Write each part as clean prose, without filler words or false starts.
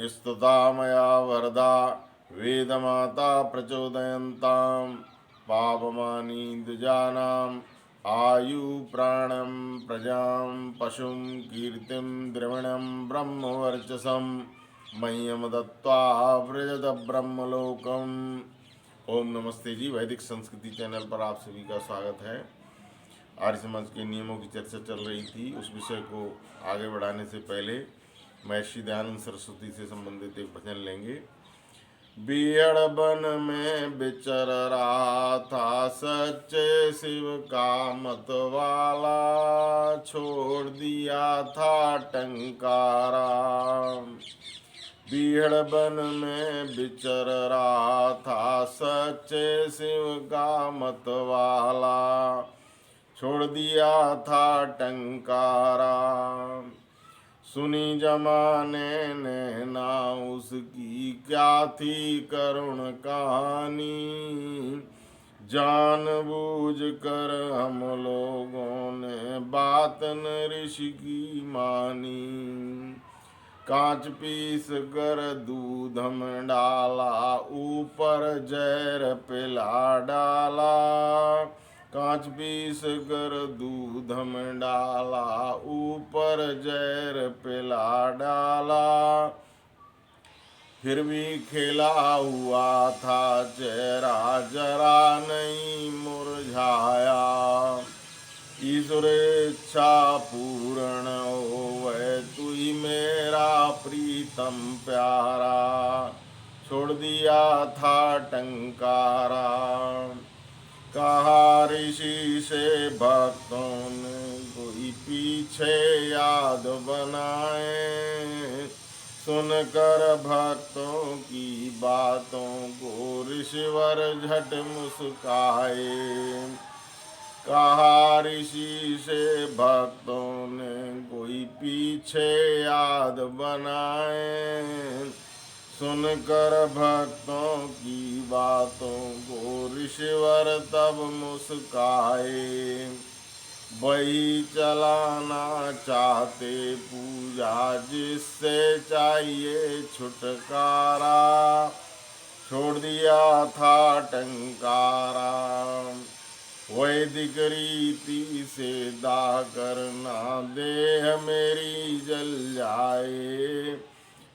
स्तुता मया वरदा वेदमाता प्रचोदयन्तां पापमानी द्विजानाम् आयु प्राणं प्रजां पशुं कीर्तिं द्रविणं ब्रह्मवर्चसं मह्यम दत्त्वा व्रजत ब्रह्मलोकम्। ओम नमस्ते जी। वैदिक संस्कृति चैनल पर आप सभी का स्वागत है। आर्य समाज के नियमों की चर्चा चल रही थी। उस विषय को आगे बढ़ाने से पहले महर्षि दयानंद सरस्वती से संबंधित एक भजन लेंगे। बीहड़ बन में विचर रहा था सच्चे शिव का मतवाला, छोड़ दिया था टंकारा। बीहड़ बन में विचर रहा था सच्चे शिव का मतवाला, छोड़ दिया था टंकारा। सुनी जमाने ने ना उसकी क्या थी करुण कहानी, जानबूझ कर हम लोगों ने बात न ऋषि की मानी। कांच पीस कर दूध में डाला, ऊपर जहर पिला डाला। कांच पीस कर दूध में डाला, ऊपर जहर पिला डाला। फिर भी खिला हुआ था चेहरा, जरा नहीं मुरझाया। ईश्वर इच्छा पूर्ण होवे, तू ही मेरा प्रीतम प्यारा। छोड़ दिया था टंकारा। कहा ऋषि से भक्तों ने कोई पीछे याद बनाए, सुनकर भक्तों की बातों को ऋषिवर झट मुस्काए। कहा ऋषि से भक्तों ने कोई पीछे याद बनाए, सुनकर भक्तों की बातों को ऋषिवर तब मुस्काए। वही चलाना चाहते पूजा जिससे चाहिए छुटकारा, छोड़ दिया था टंकारा। वैदिक रीति से दाह करना देह मेरी जल जाए।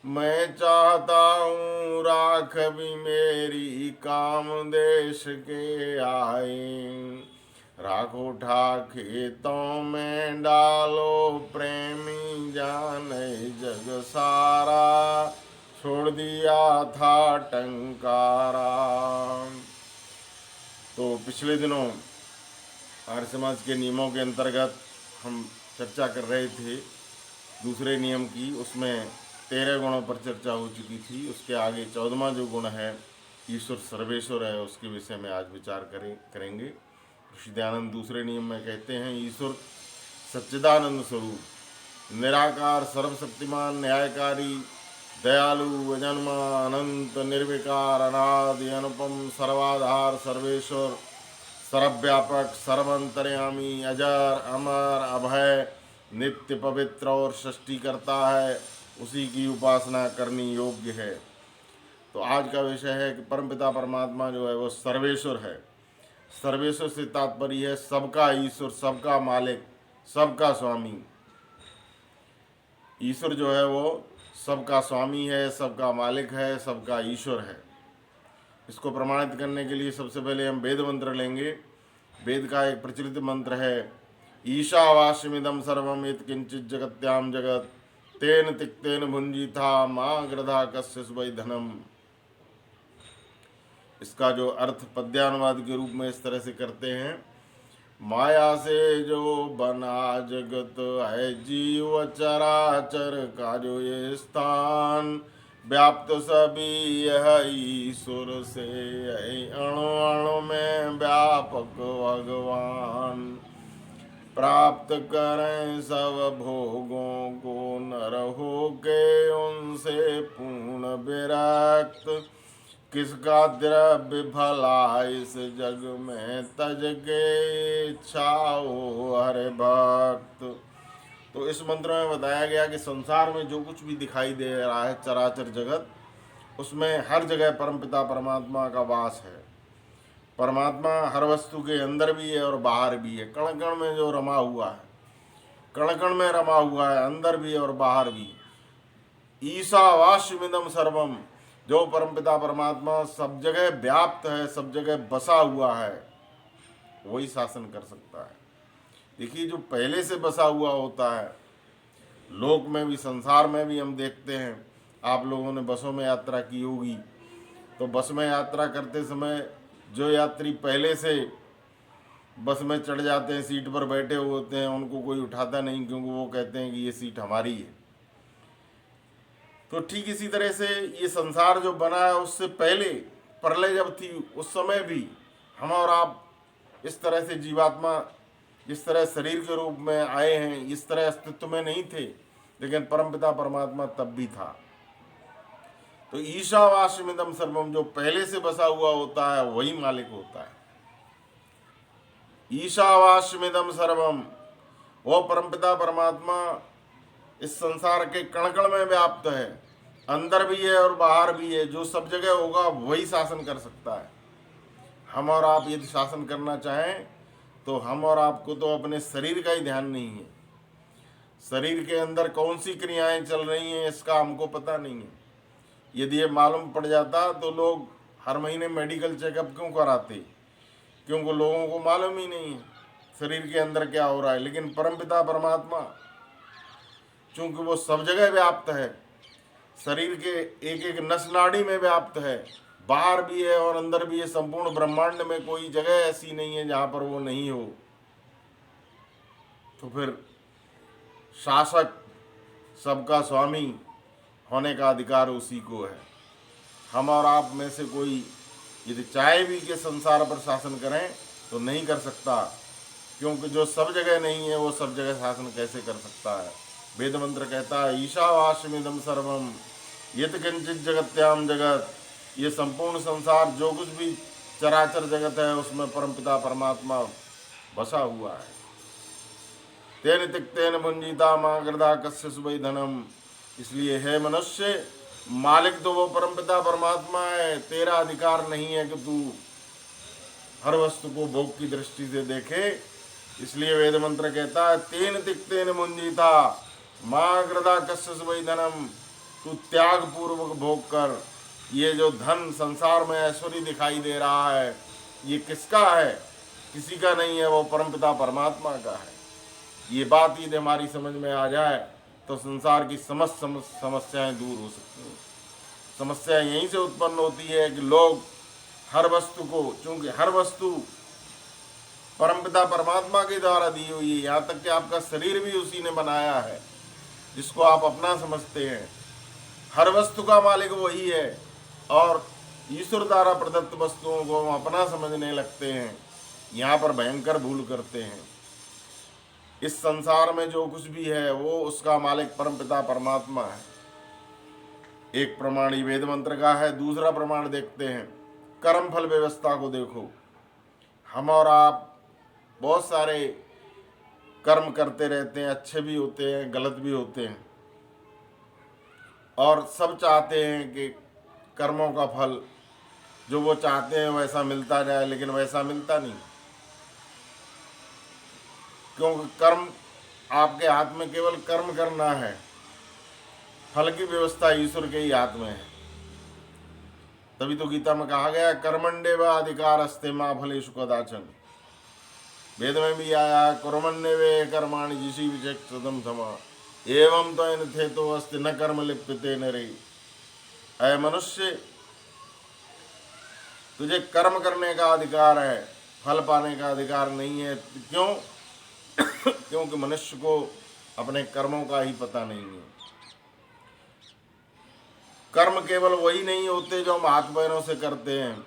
मैं चाहता हूँ राख भी मेरी काम देश के आए। राख उठा खेतों में डालो, प्रेमी जाने जग सारा। छोड़ दिया था टंकारा। तो पिछले दिनों आर्य समाज के नियमों के अंतर्गत हम चर्चा कर रहे थे दूसरे नियम की। उसमें 13 गुणों पर चर्चा हो चुकी थी। उसके आगे 14वां जो गुण है ईश्वर सर्वेश्वर है, उसके विषय में आज विचार करेंगे। ऋषि दयानंद दूसरे नियम में कहते हैं, ईश्वर सच्चिदानंद स्वरूप, निराकार, सर्वशक्तिमान, न्यायकारी, दयालु, अजन्मा, अनंत, निर्विकार, अनादि, अनुपम, सर्वाधार, सर्वेश्वर, सर्वव्यापक, सर्वंतर्यामी, अजर, अमर, अभय, नित्य, पवित्र और सृष्टि करता है, उसी की उपासना करनी योग्य है। तो आज का विषय है कि परमपिता परमात्मा जो है वो सर्वेश्वर है। सर्वेश्वर से तात्पर्य है सबका ईश्वर, सबका मालिक, सबका स्वामी। ईश्वर जो है वो सबका स्वामी है, सबका मालिक है, सबका ईश्वर है। इसको प्रमाणित करने के लिए सबसे पहले हम वेद मंत्र लेंगे। वेद का एक प्रचलित मंत्र है, ईशावास्यमिदं सर्वं यत् किंचित् जगत्याम जगत, तेन तिक्तेन भुंजीथा मां गृधा कस्य वै धनम। इसका जो अर्थ पद्यानुवाद के रूप में इस तरह से करते हैं, माया से जो बना जगत है जीव चराचर का जो ये स्थान, व्याप्त सभी यह ईश्वर से है, अणु अणु में व्यापक भगवान। प्राप्त करें सब भोगों को नर हो के उनसे पूर्ण विरक्त, किसका द्रव्य भला इस जग में तज के इच्छा हो हरे भक्त। तो इस मंत्र में बताया गया कि संसार में जो कुछ भी दिखाई दे रहा है चराचर जगत, उसमें हर जगह परमपिता परमात्मा का वास है। परमात्मा हर वस्तु के अंदर भी है और बाहर भी है। कण कण में जो रमा हुआ है, कण कण में रमा हुआ है, अंदर भी और बाहर भी। ईशावास्यमिदं सर्वम, जो परमपिता परमात्मा सब जगह व्याप्त है, सब जगह बसा हुआ है, वही शासन कर सकता है। देखिए, जो पहले से बसा हुआ होता है, लोक में भी संसार में भी हम देखते हैं, आप लोगों ने बसों में यात्रा की होगी, तो बस में यात्रा करते समय जो यात्री पहले से बस में चढ़ जाते हैं, सीट पर बैठे हुए होते हैं, उनको कोई उठाता नहीं, क्योंकि वो कहते हैं कि ये सीट हमारी है। तो ठीक इसी तरह से ये संसार जो बना है, उससे पहले प्रलय जब थी, उस समय भी हम और आप इस तरह से जीवात्मा जिस तरह शरीर के रूप में आए हैं, इस तरह अस्तित्व में नहीं थे, लेकिन परमपिता परमात्मा तब भी था। तो ईशावास्यमिदं सर्वम, जो पहले से बसा हुआ होता है वही मालिक होता है। ईशावास्यमिदं सर्वम, वो परमपिता परमात्मा इस संसार के कण कण में व्याप्त है, अंदर भी है और बाहर भी है। जो सब जगह होगा वही शासन कर सकता है। हम और आप यदि शासन करना चाहें तो हम और आपको तो अपने शरीर का ही ध्यान नहीं है। शरीर के अंदर कौन सी क्रियाएं चल रही हैं इसका हमको पता नहीं है। यदि ये मालूम पड़ जाता तो लोग हर महीने मेडिकल चेकअप क्यों कराते? क्योंकि लोगों को मालूम ही नहीं है शरीर के अंदर क्या हो रहा है। लेकिन परमपिता परमात्मा चूंकि वो सब जगह व्याप्त है, शरीर के एक एक नस नाड़ी में व्याप्त है, बाहर भी है और अंदर भी है। संपूर्ण ब्रह्मांड में कोई जगह ऐसी नहीं है जहाँ पर वो नहीं हो। तो फिर शासक, सबका स्वामी होने का अधिकार उसी को है। हम और आप में से कोई यदि चाहे भी कि संसार पर शासन करें तो नहीं कर सकता, क्योंकि जो सब जगह नहीं है वो सब जगह शासन कैसे कर सकता है। वेद मंत्र कहता है ईशावास्यमिदं सर्वम यत् किंचित जगत्याम जगत, ये संपूर्ण संसार जो कुछ भी चराचर जगत है उसमें परमपिता परमात्मा बसा हुआ है। तेन तिक्तेन भुंजीता माँ गृदा कस्य सुवै धनम, इसलिए है मनुष्य, मालिक तो वो परमपिता परमात्मा है। तेरा अधिकार नहीं है कि तू हर वस्तु को भोग की दृष्टि से देखे। इसलिए वेद मंत्र कहता है तेन तिक्तेन भुंजीता माँ गृदा कस्य सुवै धनम, तू त्याग पूर्वक भोग कर। ये जो धन संसार में ऐश्वर्य दिखाई दे रहा है, ये किसका है? किसी का नहीं है, वो परमपिता परमात्मा का है। ये बात यदि हमारी समझ में आ जाए तो संसार की समस्त समस्याएं दूर हो सकती हैं। समस्या यहीं से उत्पन्न होती है कि लोग हर वस्तु को, चूंकि हर वस्तु परमपिता परमात्मा के द्वारा दी हुई है, यहाँ तक कि आपका शरीर भी उसी ने बनाया है जिसको आप अपना समझते हैं। हर वस्तु का मालिक वही है और ईश्वर द्वारा प्रदत्त वस्तुओं को हम अपना समझने लगते हैं, यहाँ पर भयंकर भूल करते हैं। इस संसार में जो कुछ भी है वो उसका मालिक परमपिता परमात्मा है। एक प्रमाण ही वेद मंत्र का है। दूसरा प्रमाण देखते हैं, कर्म फल व्यवस्था को देखो। हम और आप बहुत सारे कर्म करते रहते हैं, अच्छे भी होते हैं, गलत भी होते हैं, और सब चाहते हैं कि कर्मों का फल जो वो चाहते हैं वैसा मिलता जाए, लेकिन वैसा मिलता नहीं, क्योंकि कर्म आपके हाथ में केवल कर्म करना है, फल की व्यवस्था ईश्वर के ही हाथ में है। तभी तो गीता में कहा गया कर्मण्येव अधिकारस्ते मा फलेषु कदाचन। वेद में भी आया कर्मण्येव कर्माणि जिसी विचक्षतम समा एवं तो इन थे तो अस्ति न कर्म लिप्यते नरे। ऐ मनुष्य, तुझे कर्म करने का अधिकार है, फल पाने का अधिकार नहीं है। क्यों? क्योंकि मनुष्य को अपने कर्मों का ही पता नहीं है। कर्म केवल वही नहीं होते जो हम हाथ पैरों से करते हैं,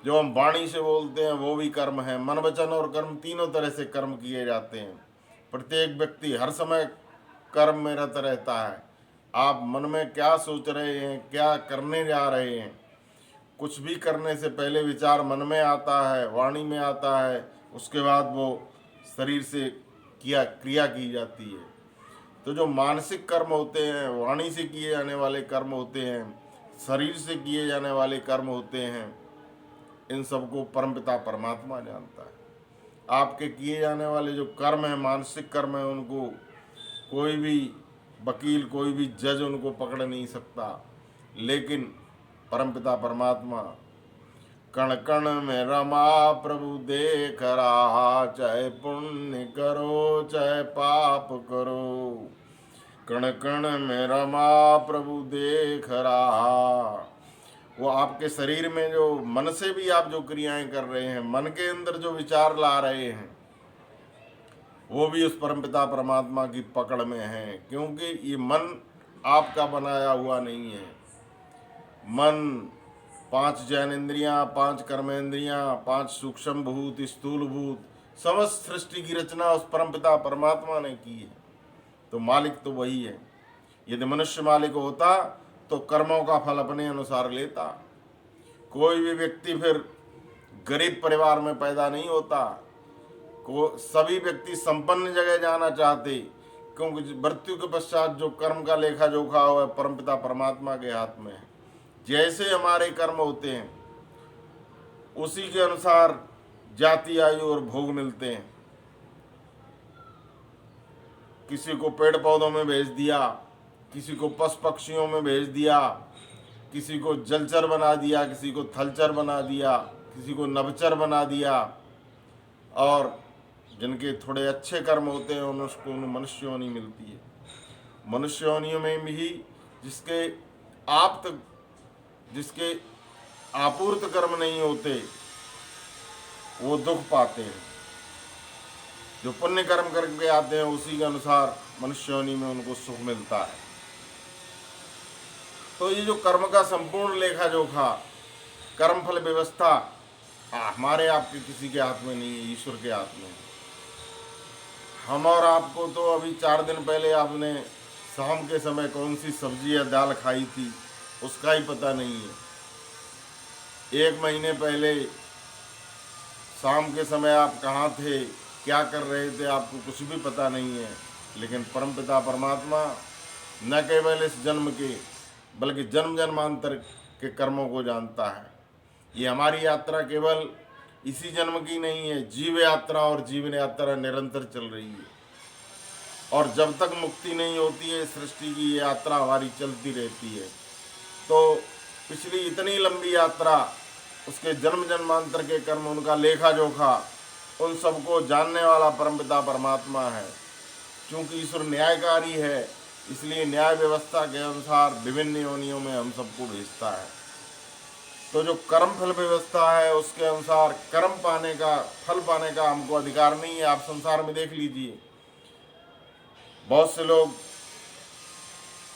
जो हम वाणी से बोलते हैं वो भी कर्म है। मन वचन और कर्म तीनों तरह से कर्म किए जाते हैं। प्रत्येक व्यक्ति हर समय कर्म में रत रहता है। आप मन में क्या सोच रहे हैं, क्या करने जा रहे हैं, कुछ भी करने से पहले विचार मन में आता है, वाणी में आता है, उसके बाद वो शरीर से क्रिया की जाती है। तो जो मानसिक कर्म होते हैं, वाणी से किए जाने वाले कर्म होते हैं, शरीर से किए जाने वाले कर्म होते हैं, इन सबको परमपिता परमात्मा जानता है। आपके किए जाने वाले जो कर्म हैं, मानसिक कर्म हैं, उनको कोई भी वकील, कोई भी जज उनको पकड़ नहीं सकता, लेकिन परमपिता परमात्मा कण कण में रमा प्रभु देख रहा, चाहे पुण्य करो चाहे पाप करो, कण कण में रमा प्रभु देख रहा। वो आपके शरीर में जो मन से भी आप जो क्रियाएं कर रहे हैं, मन के अंदर जो विचार ला रहे हैं, वो भी उस परमपिता परमात्मा की पकड़ में है, क्योंकि ये मन आपका बनाया हुआ नहीं है। मन 5 ज्ञानेंद्रियां, 5 कर्मेंद्रियां, 5 सूक्ष्म भूत, स्थूल भूत, समस्त सृष्टि की रचना उस परमपिता परमात्मा ने की है, तो मालिक तो वही है। यदि मनुष्य मालिक होता तो कर्मों का फल अपने अनुसार लेता। कोई भी व्यक्ति फिर गरीब परिवार में पैदा नहीं होता, सभी व्यक्ति संपन्न जगह जाना चाहते, क्योंकि मृत्यु के पश्चात जो कर्म का लेखा जोखा हो परमपिता परमात्मा के हाथ में है। जैसे हमारे कर्म होते हैं उसी के अनुसार जाति, आयु और भोग मिलते हैं। किसी को पेड़ पौधों में भेज दिया, किसी को पशु पक्षियों में भेज दिया, किसी को जलचर बना दिया, किसी को थलचर बना दिया, किसी को नभचर बना दिया, और जिनके थोड़े अच्छे कर्म होते हैं उनको मनुष्य योनि मिलती है। मनुष्य योनियों में भी जिसके आपूर्त कर्म नहीं होते वो दुख पाते हैं। जो पुण्य कर्म करके आते हैं उसी के अनुसार मनुष्य योनि में उनको सुख मिलता है। तो ये जो कर्म का संपूर्ण लेखा जोखा, कर्म फल व्यवस्था हमारे आपके किसी के हाथ में नहीं है, ईश्वर के हाथ में है। हम और आपको तो अभी 4 दिन पहले आपने शाम के समय कौन सी सब्जी या दाल खाई थी उसका ही पता नहीं है। 1 महीने पहले शाम के समय आप कहाँ थे, क्या कर रहे थे, आपको कुछ भी पता नहीं है। लेकिन परमपिता परमात्मा न केवल इस जन्म के बल्कि जन्म जन्मांतर के कर्मों को जानता है। ये हमारी यात्रा केवल इसी जन्म की नहीं है, जीव यात्रा और जीवन यात्रा निरंतर चल रही है, और जब तक मुक्ति नहीं होती है सृष्टि की यात्रा हमारी चलती रहती है। तो पिछली इतनी लंबी यात्रा, उसके जन्म जन्मांतर के कर्म, उनका लेखा जोखा, उन सबको जानने वाला परमपिता परमात्मा है। क्योंकि ईश्वर न्यायकारी है, इसलिए न्याय व्यवस्था के अनुसार विभिन्न योनियों में हम सबको भेजता है। तो जो कर्म फल व्यवस्था है उसके अनुसार कर्म पाने का, फल पाने का हमको अधिकार नहीं है। आप संसार में देख लीजिए, बहुत से लोग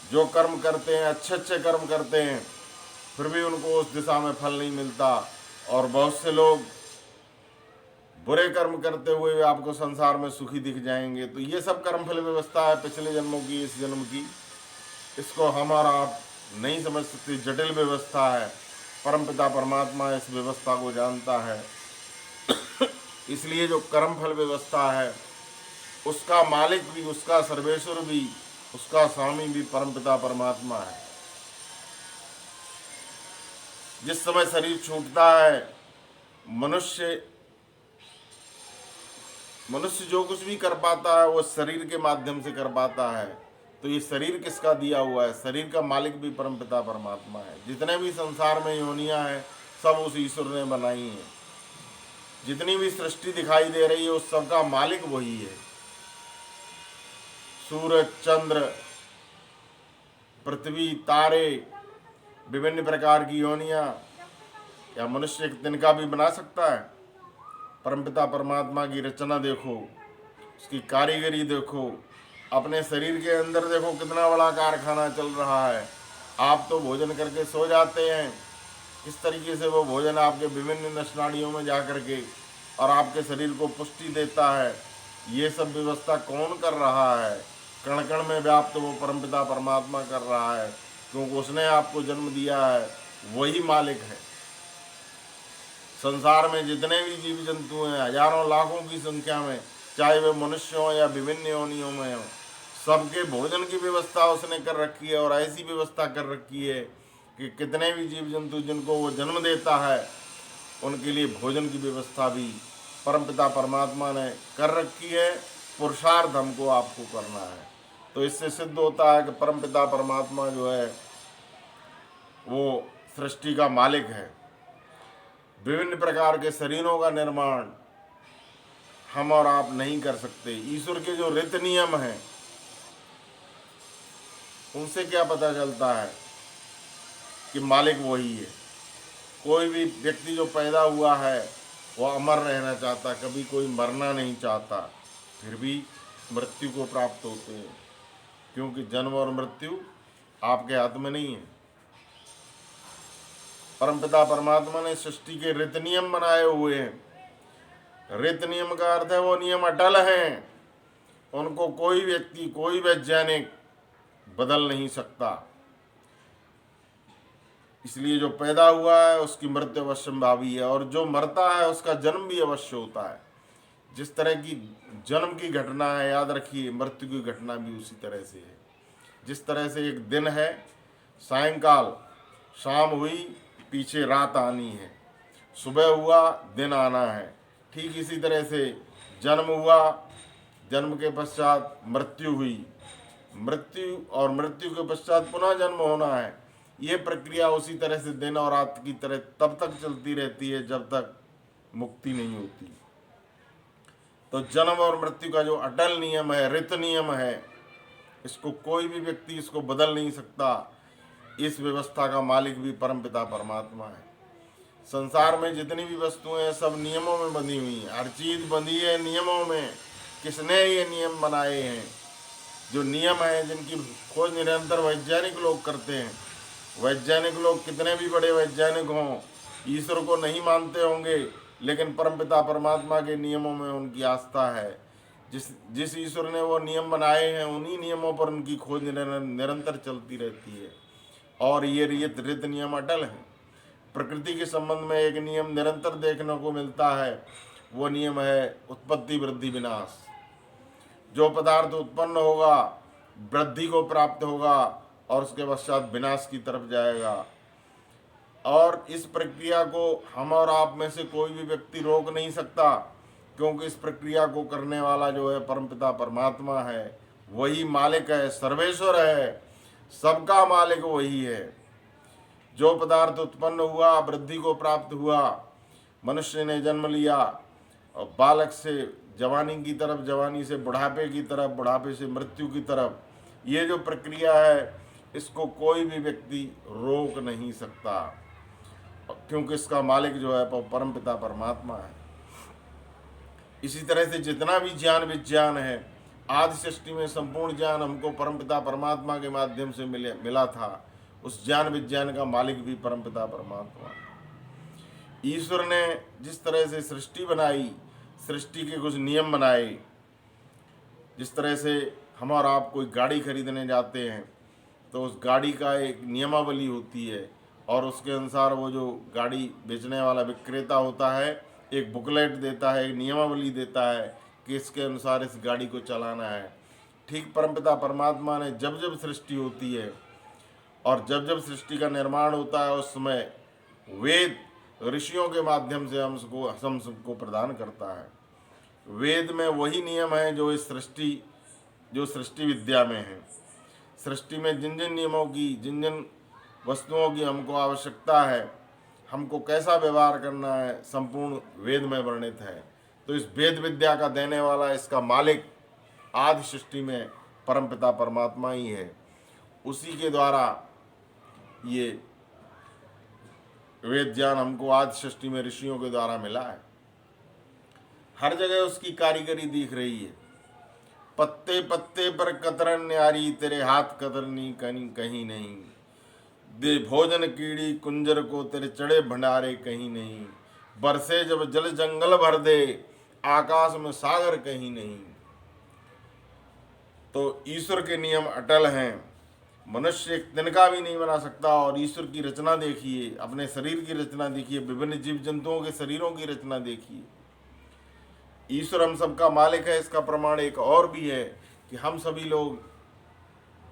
जो कर्म करते हैं, अच्छे अच्छे कर्म करते हैं, फिर भी उनको उस दिशा में फल नहीं मिलता, और बहुत से लोग बुरे कर्म करते हुए आपको संसार में सुखी दिख जाएंगे। तो ये सब कर्म फल व्यवस्था है पिछले जन्मों की, इस जन्म की, इसको हम और आप नहीं समझ सकते, जटिल व्यवस्था है। परमपिता परमात्मा इस व्यवस्था को जानता है। इसलिए जो कर्म फल व्यवस्था है उसका मालिक भी, उसका सर्वेश्वर भी, उसका स्वामी भी परमपिता परमात्मा है। जिस समय शरीर छूटता है, मनुष्य जो कुछ भी कर पाता है वो शरीर के माध्यम से कर पाता है। तो ये शरीर किसका दिया हुआ है? शरीर का मालिक भी परमपिता परमात्मा है। जितने भी संसार में योनियां हैं सब उस ईश्वर ने बनाई हैं। जितनी भी सृष्टि दिखाई दे रही है उस सब का मालिक वही है। सूरज, चंद्र, पृथ्वी, तारे, विभिन्न प्रकार की योनियां, क्या मनुष्य एक तिनका भी बना सकता है? परमपिता परमात्मा की रचना देखो, उसकी कारीगरी देखो, अपने शरीर के अंदर देखो कितना बड़ा कारखाना चल रहा है। आप तो भोजन करके सो जाते हैं, किस तरीके से वो भोजन आपके विभिन्न नसनाड़ियों में जा करके और आपके शरीर को पुष्टि देता है। ये सब व्यवस्था कौन कर रहा है? कण कण में व्याप्त वो परमपिता परमात्मा कर रहा है, क्योंकि उसने आपको जन्म दिया है, वही मालिक है। संसार में जितने भी जीव जंतु हैं, हजारों लाखों की संख्या में, चाहे वे मनुष्य हों या विभिन्न योनियों में हों, सबके भोजन की व्यवस्था उसने कर रखी है, और ऐसी व्यवस्था कर रखी है कि कितने भी जीव जंतु जिनको वो जन्म देता है उनके लिए भोजन की व्यवस्था भी परमपिता परमात्मा ने कर रखी है। पुरुषार्थ हमको आपको करना है। तो इससे सिद्ध होता है कि परमपिता परमात्मा जो है वो सृष्टि का मालिक है। विभिन्न प्रकार के शरीरों का निर्माण हम और आप नहीं कर सकते। ईश्वर के जो रीति नियम हैं उनसे क्या पता चलता है कि मालिक वही है। कोई भी व्यक्ति जो पैदा हुआ है वो अमर रहना चाहता, कभी कोई मरना नहीं चाहता, फिर भी मृत्यु को प्राप्त होते हैं, क्योंकि जन्म और मृत्यु आपके हाथ में नहीं है। परमपिता परमात्मा ने सृष्टि के रीति नियम बनाए हुए हैं। रीति नियम का अर्थ है वो नियम अटल हैं, उनको कोई व्यक्ति, कोई वैज्ञानिक बदल नहीं सकता। इसलिए जो पैदा हुआ है उसकी मृत्यु अवश्यंभावी है, और जो मरता है उसका जन्म भी अवश्य होता है। जिस तरह की जन्म की घटना है, याद रखिए मृत्यु की घटना भी उसी तरह से है। जिस तरह से एक दिन है, सायंकाल शाम हुई, पीछे रात आनी है, सुबह हुआ, दिन आना है, ठीक इसी तरह से जन्म हुआ, जन्म के पश्चात मृत्यु हुई, मृत्यु और मृत्यु के पश्चात पुनः जन्म होना है। ये प्रक्रिया उसी तरह से दिन और रात की तरह तब तक चलती रहती है जब तक मुक्ति नहीं होती। तो जन्म और मृत्यु का जो अटल नियम है, ऋत नियम है, इसको कोई भी व्यक्ति इसको बदल नहीं सकता। इस व्यवस्था का मालिक भी परमपिता परमात्मा है। संसार में जितनी भी वस्तुएं हैं सब नियमों में बंधी हुई हैं। हर चीज बंधी है नियमों में। किसने ये नियम बनाए हैं? जो नियम है, जिनकी खोज निरंतर वैज्ञानिक लोग करते हैं। वैज्ञानिक लोग कितने भी बड़े वैज्ञानिक हों, ईश्वर को नहीं मानते होंगे, लेकिन परमपिता परमात्मा के नियमों में उनकी आस्था है। जिस ईश्वर ने वो नियम बनाए हैं उन्हीं नियमों पर उनकी खोज निरंतर चलती रहती है। और ये रीत नियम अटल हैं। प्रकृति के संबंध में एक नियम निरंतर देखने को मिलता है, वो नियम है उत्पत्ति वृद्धि विनाश। जो पदार्थ उत्पन्न होगा वृद्धि को प्राप्त होगा और उसके पश्चात विनाश की तरफ जाएगा। और इस प्रक्रिया को हम और आप में से कोई भी व्यक्ति रोक नहीं सकता, क्योंकि इस प्रक्रिया को करने वाला जो है परमपिता परमात्मा है। वही मालिक है, सर्वेश्वर है, सबका मालिक वही है। जो पदार्थ उत्पन्न हुआ, वृद्धि को प्राप्त हुआ, मनुष्य ने जन्म लिया और बालक से जवानी की तरफ, जवानी से बुढ़ापे की तरफ, बुढ़ापे से मृत्यु की तरफ, ये जो प्रक्रिया है इसको कोई भी व्यक्ति रोक नहीं सकता, क्योंकि इसका मालिक जो है परमपिता परमात्मा है। इसी तरह से जितना भी ज्ञान विज्ञान है, आदि सृष्टि में संपूर्ण ज्ञान हमको परमपिता परमात्मा के माध्यम से मिला था। उस ज्ञान विज्ञान का मालिक भी परमपिता परमात्मा। ईश्वर ने जिस तरह से सृष्टि बनाई, सृष्टि के कुछ नियम बनाए। जिस तरह से हम और आप कोई गाड़ी खरीदने जाते हैं तो उस गाड़ी का एक नियमावली होती है, और उसके अनुसार वो जो गाड़ी बेचने वाला विक्रेता होता है एक बुकलेट देता है, एक नियमावली देता है कि इसके अनुसार इस गाड़ी को चलाना है। ठीक परमपिता परमात्मा ने जब जब सृष्टि होती है और जब जब सृष्टि का निर्माण होता है, उस समय वेद ऋषियों के माध्यम से हम सबको प्रदान करता है। वेद में वही नियम है जो सृष्टि विद्या में है। सृष्टि में जिन जिन नियमों की, जिन जिन वस्तुओं की हमको आवश्यकता है, हमको कैसा व्यवहार करना है, संपूर्ण वेद में वर्णित है। तो इस वेद विद्या का देने वाला, इसका मालिक आदि सृष्टि में परमपिता परमात्मा ही है। उसी के द्वारा ये वेद ज्ञान हमको आदि सृष्टि में ऋषियों के द्वारा मिला है। हर जगह उसकी कारीगरी दिख रही है। पत्ते पत्ते पर कतरन न्यारी, तेरे हाथ कतरनी कहीं नहीं। दे भोजन कीड़ी कुंजर को, तेरे चढ़े भंडारे कहीं नहीं। बरसे जब जल जंगल भर दे, आकाश में सागर कहीं नहीं। तो ईश्वर के नियम अटल हैं। मनुष्य एक तिनका भी नहीं बना सकता। और ईश्वर की रचना देखिए, अपने शरीर की रचना देखिए, विभिन्न जीव जंतुओं के शरीरों की रचना देखिए। ईश्वर हम सबका मालिक है। इसका प्रमाण एक और भी है कि हम सभी लोग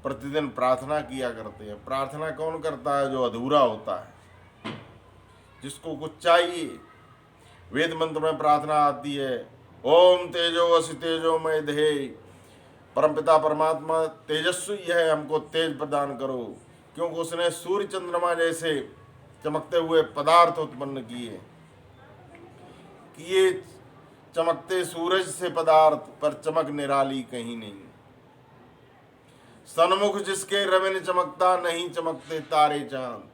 प्रतिदिन प्रार्थना किया करते हैं। प्रार्थना कौन करता है? जो अधूरा होता है, जिसको कुछ चाहिए। वेद मंत्र में प्रार्थना आती है, ओम तेजो वसि तेजोमय देहि, परमपिता परमात्मा तेजस्वी है, हमको तेज प्रदान करो। क्योंकि उसने सूर्य चंद्रमा जैसे चमकते हुए पदार्थ उत्पन्न किए कि ये चमकते सूरज से पदार्थ पर चमक निराली कहीं नहीं। सन्मुख जिसके रविन चमकता, नहीं चमकते तारे चांद।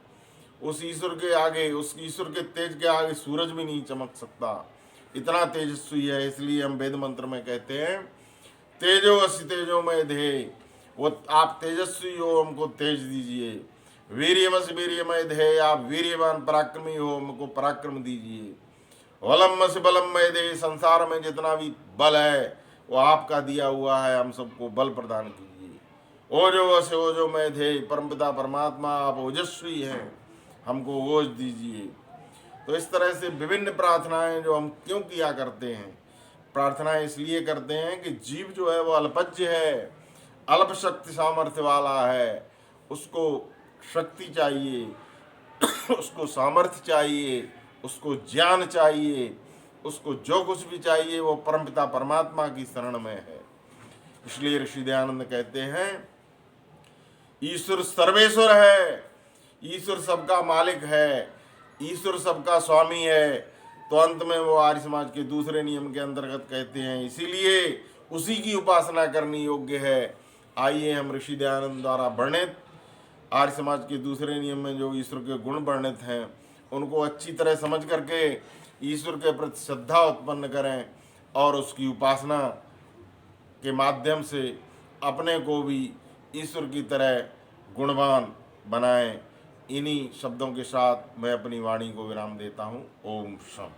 उस ईश्वर के आगे, उस ईश्वर के तेज के आगे सूरज भी नहीं चमक सकता, इतना तेजस्वी है। इसलिए हम वेद मंत्र में कहते हैं तेजो असि तेजोमय देहि, वो आप तेजस्वी हो, हमको तेज दीजिए। वीर्यमसि वीर्यमय देहि, आप वीर्यवान पराक्रमी हो, हमको पराक्रम दीजिए। बलमसि बलमय देहि, संसार में जितना भी बल है वो आपका दिया हुआ है, हम सबको बल प्रदान कीजिए। ओजो वसे ओजोमय देहि, परमपिता परमात्मा आप ओजस्वी हैं, हमको ओज दीजिए। तो इस तरह से विभिन्न प्रार्थनाएं जो हम क्यों किया करते हैं? प्रार्थनाएं इसलिए करते हैं कि जीव जो है वो अल्पज्य है, अल्प शक्ति सामर्थ्य वाला है, उसको शक्ति चाहिए, उसको सामर्थ्य चाहिए, उसको ज्ञान चाहिए, उसको जो कुछ भी चाहिए वो परमपिता परमात्मा की शरण में है। इसलिए ऋषि दयानंद कहते हैं ईश्वर सर्वेश्वर है, ईश्वर सबका मालिक है, ईश्वर सबका स्वामी है। तो अंत में वो आर्य समाज के दूसरे नियम के अंतर्गत कहते हैं इसीलिए उसी की उपासना करनी योग्य है। आइए हम ऋषि दयानंद द्वारा वर्णित आर्य समाज के दूसरे नियम में जो ईश्वर के गुण वर्णित हैं उनको अच्छी तरह समझ करके ईश्वर के प्रति श्रद्धा उत्पन्न करें और उसकी उपासना के माध्यम से अपने को भी ईश्वर की तरह गुणवान बनाएं। इन्हीं शब्दों के साथ मैं अपनी वाणी को विराम देता हूँ। ओम शम।